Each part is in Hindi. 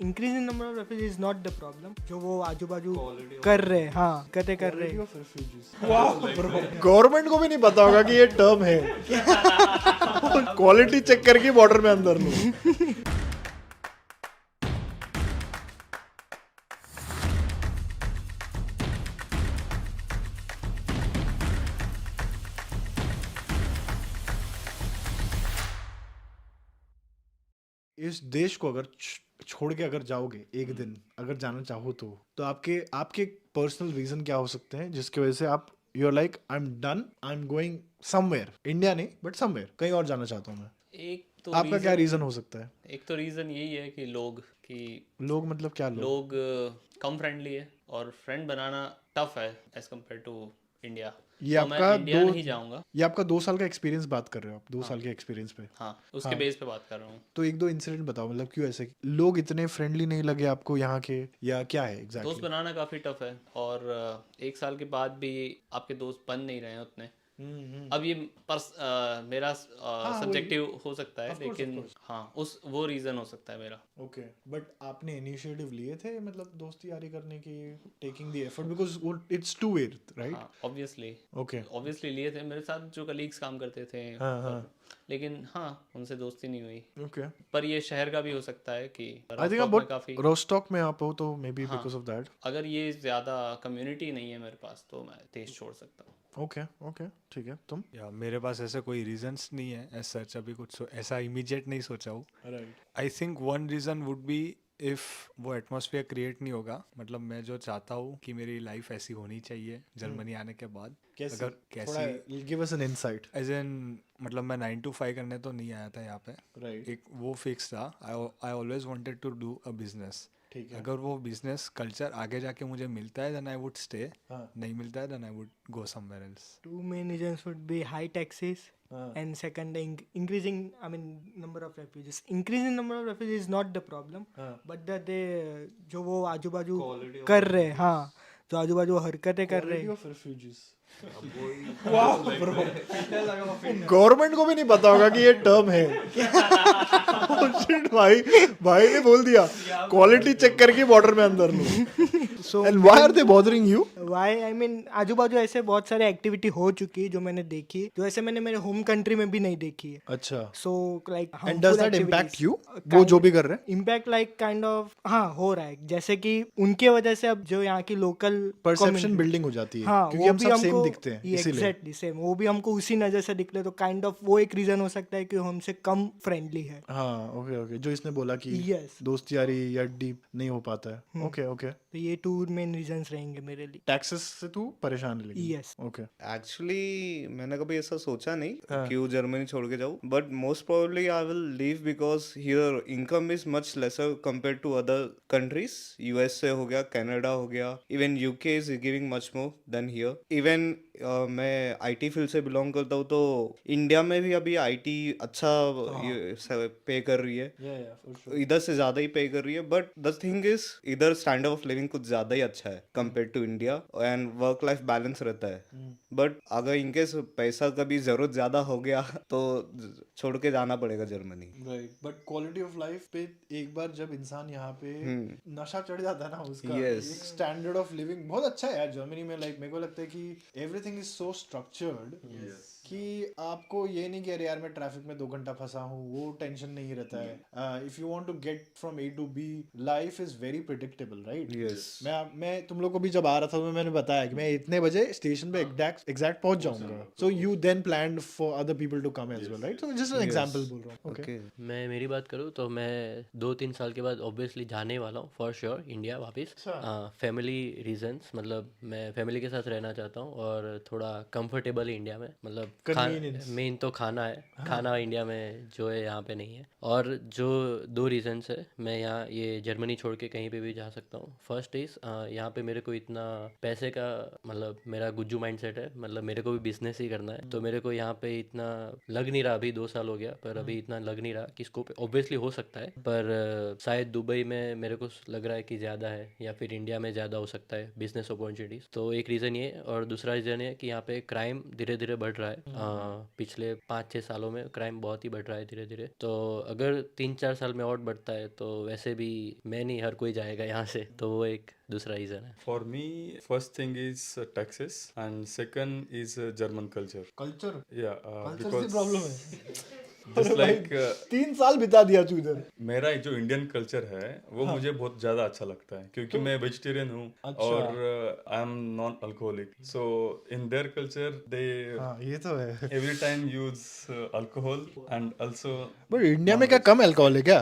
Increase in number of refugees is not the problem. जो वो आजू बाजू कर रहे, हाँ कर रहे. गवर्नमेंट को भी नहीं पता होगा कि ये टर्म है. क्वालिटी चेक करके बॉर्डर में अंदर लो. इस देश को अगर छोड़ के अगर जाओगे एक दिन, अगर जाना चाहो तो आपके आपके पर्सनल रीजन क्या हो सकते हैं जिसकी वजह से आप you are like I am done, I am going somewhere, India नहीं बट समवेयर, कहीं और जाना चाहता हूँ मैं. एक तो आपका क्या रीजन हो सकता है? एक तो रीज़न यही है कि लोग मतलब क्या लोग? कम फ्रेंडली है और फ्रेंड बनाना टफ है एज कम्पेयर टू इंडिया. ये तो मैं आपका इंडिया नहीं जाऊंगा. ये आपका 2 साल का एक्सपीरियंस बात कर रहे हो आप, 2 साल के एक्सपीरियंस पे. हाँ, उसके बेस पे बात कर रहा हूँ. तो एक दो इंसिडेंट बताओ, मतलब क्यों ऐसे लोग इतने फ्रेंडली नहीं लगे आपको यहाँ के, या क्या है दोस्त एग्जैक्टली? बनाना काफ़ी टफ है और 1 साल के बाद भी आपके दोस्त बन नहीं रहे हैं उतने. अब ये मेरा सब्जेक्टिव हो सकता है, लेकिन हाँ वो रीज़न हो सकता है मेरा. ओके, बट आपने इनिशिएटिव लिए थे मतलब दोस्ती यारी करने की, taking the effort, because it's two way, right? हाँ, ऑब्वियसली लिए थे. मेरे साथ जो कलीग्स काम करते थे, लेकिन हाँ उनसे दोस्ती नहीं हुई. ओके, पर ये शहर का भी हो सकता है कि आई थिंक रोस्टॉक में काफ़ी, रोस्टॉक में आप हो तो मे बी हाँ, बिकॉज ऑफ दैट. अगर ये ज़्यादा कम्युनिटी नहीं है मेरे पास तो मैं देश छोड़ सकता हूँ. ओके ओके, ठीक है. तुम? या मेरे पास ऐसे कोई रीजंस नहीं है एज सच, अभी कुछ ऐसा इमीडिएट नहीं सोचा हूँ. Right. I think one reason would be if वो एटमॉस्फेयर क्रिएट नहीं होगा. मतलब मैं जो चाहता हूँ कि मेरी लाइफ ऐसी होनी चाहिए जर्मनी आने के बाद. कैसे? अगर कैसी, give us an insight. As an मतलब मैं 9 to 5 करने तो नहीं आया था यहाँ पे. राइट. एक वो फिक्स था. I always wanted to do a business. ठीक है. अगर वो बिजनेस कल्चर आगे जाके मुझे मिलता है देन आई वुड स्टे. हाँ. नहीं मिलता है then I would go somewhere else. Two main reasons would be high taxes and second increasing, I mean, number of refugees. Increase in number of refugees is not the problem, but that they जो वो आजू बाजू कर रहे, हाँ जो आजू बाजू हरकतें कर रहे. गवर्नमेंट को भी नहीं पता होगा कि ये टर्म है. Shit, भाई ने बोल दिया क्वालिटी चेक करके बॉर्डर में अंदर लो. So and why are they bothering you? why, I mean, आजू बाजू ऐसे बहुत सारे एक्टिविटी हो चुकी है जो मैंने देखी, जो ऐसे मैंने मेरे होम कंट्री में भी नहीं देखी है. अच्छा. So like and does that impact you? वो जो भी कर रहे हैं इम्पैक्ट लाइक काइंड ऑफ, हाँ हो रहा है. जैसे कि उनके वजह से अब जो यहाँ की लोकल परसेप्शन बिल्डिंग हो जाती है, हाँ क्योंकि हम सब सेम दिखते हैं इसीलिए. एग्जैक्टली सेम, वो भी हमको उसी नजर से दिखते, तो काइंड ऑफ वो एक रीजन हो सकता है कि वो हमसे कम फ्रेंडली है. हाँ. ओके ओके, जो इसने बोला कि Yes. दोस्ती यारी या डीप नहीं हो पाता है. Okay okay. तो ये 2 मेन रीजंस रहेंगे मेरे लिए. टैक्सेस से तू परेशान है लेकिन. यस. ओके. एक्चुअली मैंने कभी ऐसा सोचा नहीं क्यों जर्मनी छोड़ के जाऊँ, but most probably I will leave because here income is much lesser compare to other countries. USA हो गया, कनाडा हो गया, even UK is giving much more than here. Even मैं आईटी फील्ड से बिलोंग करता हूँ तो इंडिया में भी अभी आईटी अच्छा पे कर रही है, इधर से ज़्यादा ही पे कर रही है. बट द थिंग इज इधर स्टैंडर्ड ऑफ लिविंग कुछ ज़्यादा ही अच्छा है compare to India and work life balance रहता है. बट अगर इनकेस पैसा कभी ज़रूरत ज़्यादा हो गया तो छोड़ के जाना पड़ेगा Germany. Right. But quality of life पे एक बार जब इंसान यहाँ पे नशा चढ़ जाता है ना उसका, Yes. एक स्टैंडर्ड ऑफ लिविंग बहुत अच्छा है यार जर्मनी में. लाइक मेरे को लगता है कि एवरीथिंग इज सो स्ट्रक्चर्ड कि आपको ये नहीं कि अरे यार मैं ट्रैफिक में 2 घंटा फंसा हूँ, वो टेंशन नहीं रहता है. If you want to get from A to B, life is very predictable, right? Yes. मैं तुम लोग को भी जब आ रहा था तो मैंने बताया कि मैं इतने बजे स्टेशन पे एग्जैक्ट पहुंच जाऊंगा. So you then planned for other people to come as well, right? So just an example बोल रहा हूँ. ओके. मैं मेरी बात करूँ तो मैं 2-3 साल के बाद ऑब्वियसली जाने वाला हूँ फॉर श्योर इंडिया वापस. फैमिली रीजंस, मतलब मैं फैमिली के साथ रहना चाहता हूँ और थोड़ा कंफर्टेबल है इंडिया में. मतलब मेन तो खाना है. खाना इंडिया में जो है यहाँ पे नहीं है. और जो 2 रीजंस है मैं यहाँ ये जर्मनी छोड़ के कहीं पे भी जा सकता हूँ. फर्स्ट इज़ यहाँ पे मेरे को इतना पैसे का, मतलब मेरा गुज्जू माइंडसेट है, मतलब मेरे को भी बिजनेस ही करना है. तो मेरे को यहाँ पे इतना लग नहीं रहा, अभी 2 साल हो गया पर अभी इतना लग नहीं रहा कि स्कोप ऑब्वियसली हो सकता है, पर शायद दुबई में मेरे को लग रहा है कि ज़्यादा है या फिर इंडिया में ज़्यादा हो सकता है बिजनेस अपॉर्चुनिटीज़. तो एक रीज़न ये. और दूसरा रीज़न ये कि यहाँ पे क्राइम धीरे धीरे बढ़ रहा है पिछले 5-6 सालों में क्राइम बहुत ही बढ़ रहा है धीरे धीरे, तो अगर 3-4 साल में और बढ़ता है तो वैसे भी मैं नहीं, हर कोई जाएगा यहाँ से, तो वो एक दूसरा रीज़न है। For me, first thing is taxes, and second is German culture. Culture Yeah, culture because से प्रॉब्लम है just like 3 साल बिता दिया तू इधर। मेरा जो इंडियन कल्चर है वो मुझे बहुत ज्यादा अच्छा लगता है क्योंकि मैं वेजिटेरियन हूँ और I am non alcoholic, so in their culture they हाँ ये तो है। Every time use alcohol and also, but India में क्या कम अल्कोहल है क्या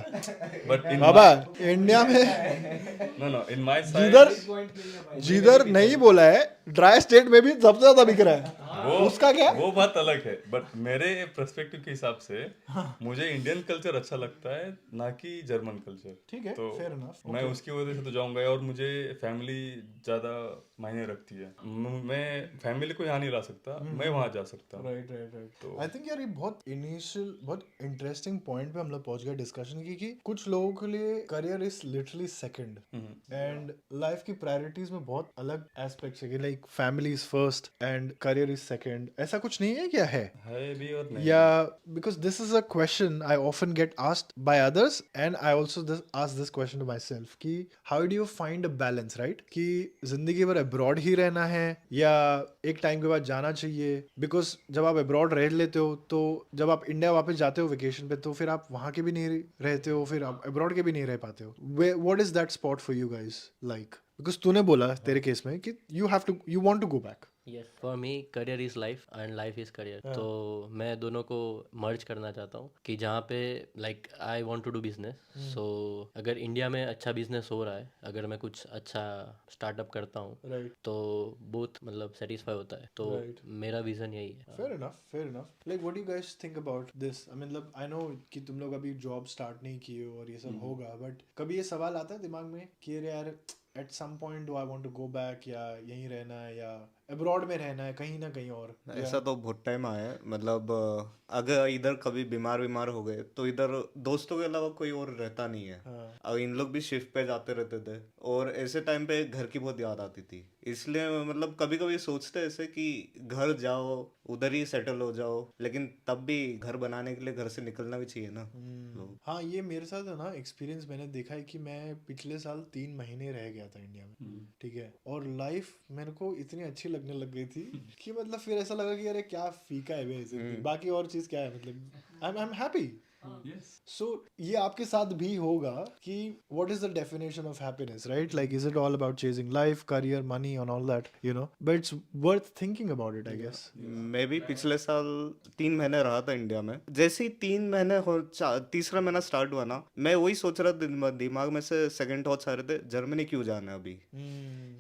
बट इन बाबा? इंडिया में नो इन माय साइड जिधर जिधर नहीं बोला है, ड्राई स्टेट में भी सबसे ज्यादा बिक रहा है। उसका क्या? वो बात अलग है, बट मेरे पर्सपेक्टिव के हिसाब से मुझे इंडियन कल्चर अच्छा लगता है ना कि जर्मन कल्चर। ठीक है, तो fair enough, मैं उसकी वजह से तो जाऊंगा, और मुझे फैमिली ज्यादा मायने रखती है। मैं फैमिली को यहाँ नहीं ला सकता, मैं वहाँ जा सकता हूँ। Right right right. I think यार ये बहुत इनिशियल बहुत इंटरेस्टिंग पॉइंट पे हम लोग पहुंच गए डिस्कशन की कि कुछ लोगों के लिए career is literally second and life की प्रायोरिटीज में बहुत अलग एस्पेक्ट्स है कि like family is first and career is second. ऐसा कुछ नहीं है क्या? है भी और नहीं। या because this is a question I often get asked by others and I also ask this question to myself कि how do you find a balance, right? कि जिंदगी भर अब्रॉड ही रहना है या एक टाइम के बाद जाना चाहिए? बिकॉज जब आप अब्रॉड रह लेते हो तो जब आप इंडिया वापस जाते हो वेकेशन पे तो फिर आप वहां के भी नहीं रहते हो, फिर आप अब्रॉड के भी नहीं रह पाते हो। What is that spot for you guys? Like because तूने बोला तेरे केस में कि you want to go back. Yes, for me career is life and life is career, तो मैं दोनों को मर्ज करना चाहता हूँ कि जहाँ पे like I want to do business, so अगर इंडिया में अच्छा बिजनेस हो रहा है, अगर मैं कुछ अच्छा स्टार्टअप करता हूँ राइट तो बहुत मतलब सेटिस्फाई होता है, तो मेरा विजन यही है। Fair enough. Like, what do you guys think about this? I mean, मतलब I know कि तुम लोग अभी जॉब स्टार्ट नहीं किए हो और ये सब होगा, बट कभी ये सवाल आता है दिमाग में कि अरे यार at some point do I want to go back, या यहीं रहना है या अब्रॉड में रहना है कहीं ना कहीं और? ऐसा तो बहुत टाइम आया है, मतलब अगर इधर कभी बीमार हो गए तो इधर दोस्तों के अलावा कोई और रहता नहीं है। अब इन लोग भी शिफ्ट पे जाते रहते थे और ऐसे टाइम पे घर की बहुत याद आती थी, इसलिए मतलब कभी कभी सोचते ऐसे कि घर जाओ उधर ही सेटल हो जाओ, लेकिन तब भी घर बनाने के लिए घर से निकलना भी चाहिए ना। लोग हाँ ये मेरे साथ है ना एक्सपीरियंस, मैंने देखा है कि मैं पिछले साल 3 महीने रह गया था इंडिया में, ठीक है, और लाइफ मेरे को इतनी अच्छी लगने लग गई थी कि मतलब फिर ऐसा लगा कि अरे क्या फीका है वैसे, बाकी और चीज क्या है, मतलब आई एम हैप्पी। सो ये आपके साथ भी होगा कि what is the definition of happiness, right? Like is it all about chasing life, career, money and all that, you know, but it's worth thinking about it, I guess. मैं भी पिछले साल 3 महीने रहा था इंडिया में। जैसे ही 3 महीने तीसरा महीना स्टार्ट हुआ ना, मैं वही सोच रहा था, दिमाग में से सेकंड थॉट्स आ रहे थे, जर्मनी क्यों जाना है अभी,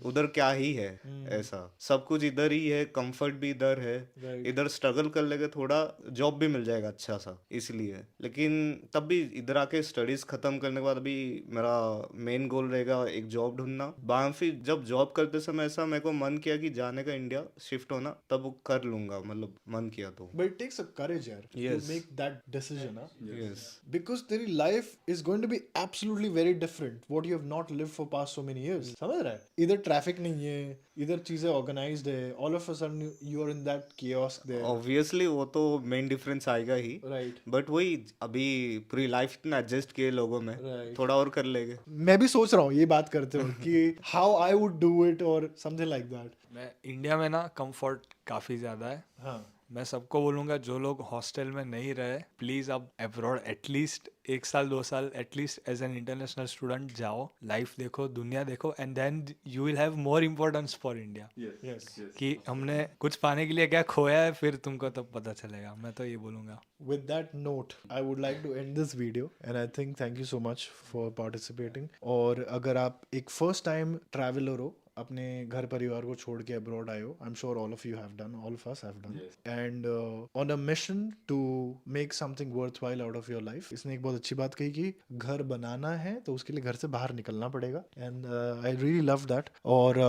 उधर क्या ही है, ऐसा सब कुछ इधर ही है, कंफर्ट भी इधर है, इधर स्ट्रगल कर लेंगे, थोड़ा जॉब भी मिल जाएगा अच्छा सा, इसलिए। लेकिन तब भी इधर आके स्टडीज खत्म करने के बाद अभी मेरा मेन गोल रहेगा एक जॉब ढूंढना। फिर जब जॉब करते समय ऐसा मेरे को मन किया कि जाने का, इंडिया शिफ्ट होना, तब वो कर लूंगा, मतलब मन किया तो। But it takes a courage यार Yes. to make that decision, huh? Yes Because तेरी life is going to be absolutely very different what you have not lived for past so many years. समझ रहा है? इधर ट्रैफिक नहीं है, इधर चीजें ऑर्गेनाइज्ड है, all of a sudden you are in that chaos there. Obviously वो तो मेन डिफरेंस आएगा ही, Right. बट वही अभी पूरी लाइफ इतना एडजस्ट किए लोगों में, Right. थोड़ा और कर लेंगे। मैं भी सोच रहा हूँ ये बात करते हो कि how I would do it or something like that. मैं इंडिया में ना कंफर्ट काफ़ी ज़्यादा है। हाँ मैं सबको बोलूँगा जो लोग हॉस्टल में नहीं रहे, प्लीज़ आप अब्रॉड एटलीस्ट 1 साल 2 साल at least as an international student जाओ, लाइफ देखो, दुनिया देखो, and then you will have more importance for India. yes. कि हमने कुछ पाने के लिए क्या खोया है, फिर तुमको तब पता चलेगा। मैं तो ये बोलूँगा। With that note, I would like to end this video and I think thank you so much for participating. और अगर आप एक first time traveler हो, अपने घर परिवार को छोड़ के अब्रॉड आए हो, I am sure all of you have done, all of us have done, and on a mission to make something worthwhile out of your life. इसने एक बहुत अच्छी बात कही कि घर बनाना है तो उसके लिए घर से बाहर निकलना पड़ेगा, and I really love that. और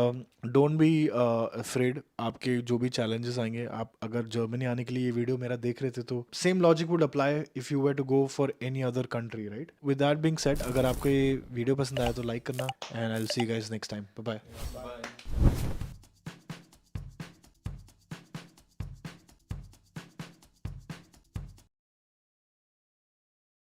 डोंट बी अफ्रेड, आपके जो भी चैलेंजेस आएंगे, आप अगर जर्मनी आने के लिए ये वीडियो मेरा देख रहे थे तो same logic would apply if you were to go for any other country, right? With that being said, अगर आपको ये वीडियो पसंद आया तो लाइक करना, and I will see you guys next time. Bye bye.